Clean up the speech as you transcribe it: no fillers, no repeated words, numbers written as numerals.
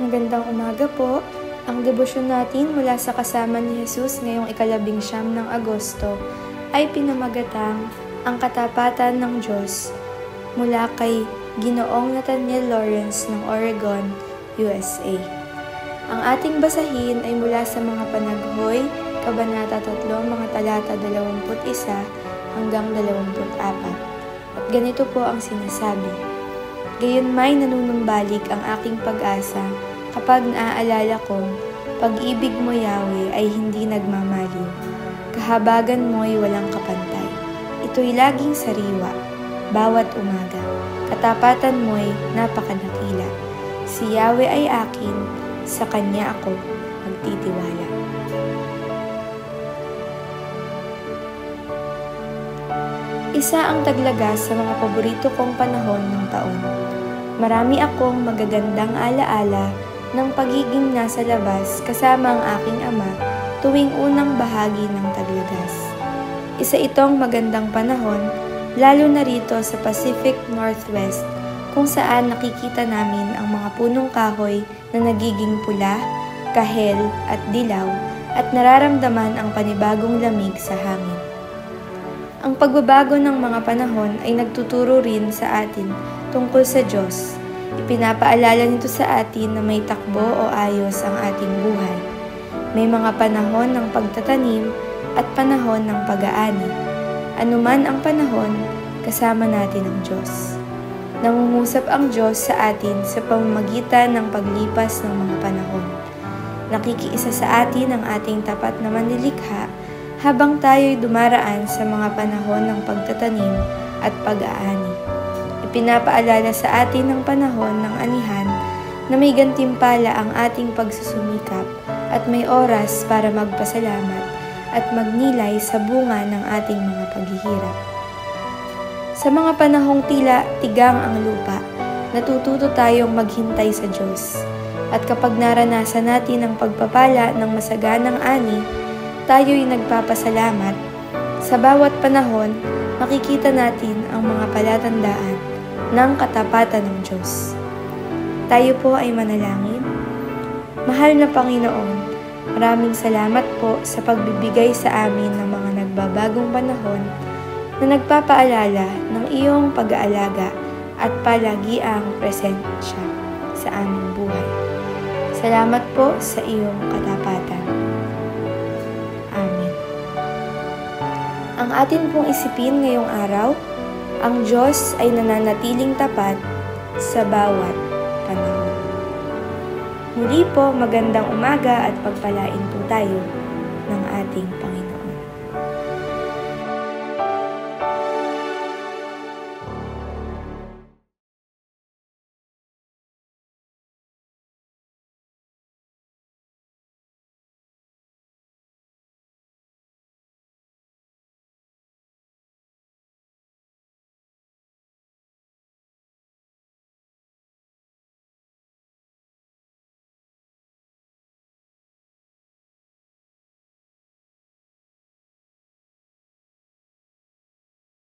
Magandang umaga po. Ang debosyon natin mula sa kasama ni Jesus ngayong 19 ng Agosto ay pinamagatang Ang Katapatan ng Diyos mula kay Ginoong Nathaniel Lawrence ng Oregon, USA. Ang ating basahin ay mula sa mga Panaghoy, Kabanata 3, mga talata 21 hanggang 24. At ganito po ang sinasabi: Gayunmay nanunumbalik ang aking pag-asa kapag naaalala kong pag-ibig mo, Yahweh, ay hindi nagmamaliw. Kahabagan mo'y walang kapantay. Ito'y laging sariwa, bawat umaga. Katapatan mo'y napakadakila. Si Yahweh ay akin, sa Kanya ako magtitiwala. Isa ang taglagas sa mga paborito kong panahon ng taon. Marami akong magagandang alaala ng pagiging nasa labas kasama ang aking ama tuwing unang bahagi ng taglagas. Isa itong magandang panahon, lalo na rito sa Pacific Northwest, kung saan nakikita namin ang mga punong kahoy na nagiging pula, kahel at dilaw at nararamdaman ang panibagong lamig sa hangin. Ang pagbabago ng mga panahon ay nagtuturo rin sa atin tungkol sa Diyos. Ipinapaalala nito sa atin na may takbo o ayos ang ating buhay. May mga panahon ng pagtatanim at panahon ng pag-aani. Anuman ang panahon, kasama natin ang Diyos. Nangungusap ang Diyos sa atin sa pamamagitan ng paglipas ng mga panahon. Nakikiisa sa atin ang ating tapat na manlilikha habang tayo'y dumaraan sa mga panahon ng pagtatanim at pag-aani. Ipinapaalala sa atin ng panahon ng anihan na may gantimpala ang ating pagsusumikap at may oras para magpasalamat at magnilay sa bunga ng ating mga paghihirap. Sa mga panahong tila tigang ang lupa, natututo tayong maghintay sa Diyos. At kapag naranasan natin ang pagpapala ng masaganang ani, tayo'y nagpapasalamat. Sa bawat panahon, makikita natin ang mga palatandaan ng katapatan ng Diyos. Tayo po ay manalangin. Mahal na Panginoon, maraming salamat po sa pagbibigay sa amin ng mga nagbabagong panahon na nagpapaalala ng iyong pag-aalaga at palagiang presensya sa aming buhay. Salamat po sa iyong katapatan. Amen. Ang atin pong isipin ngayong araw, ang Diyos ay nananatiling tapat sa bawat panahon. Muli po, magandang umaga at pagpalain po tayo ng ating Panginoon.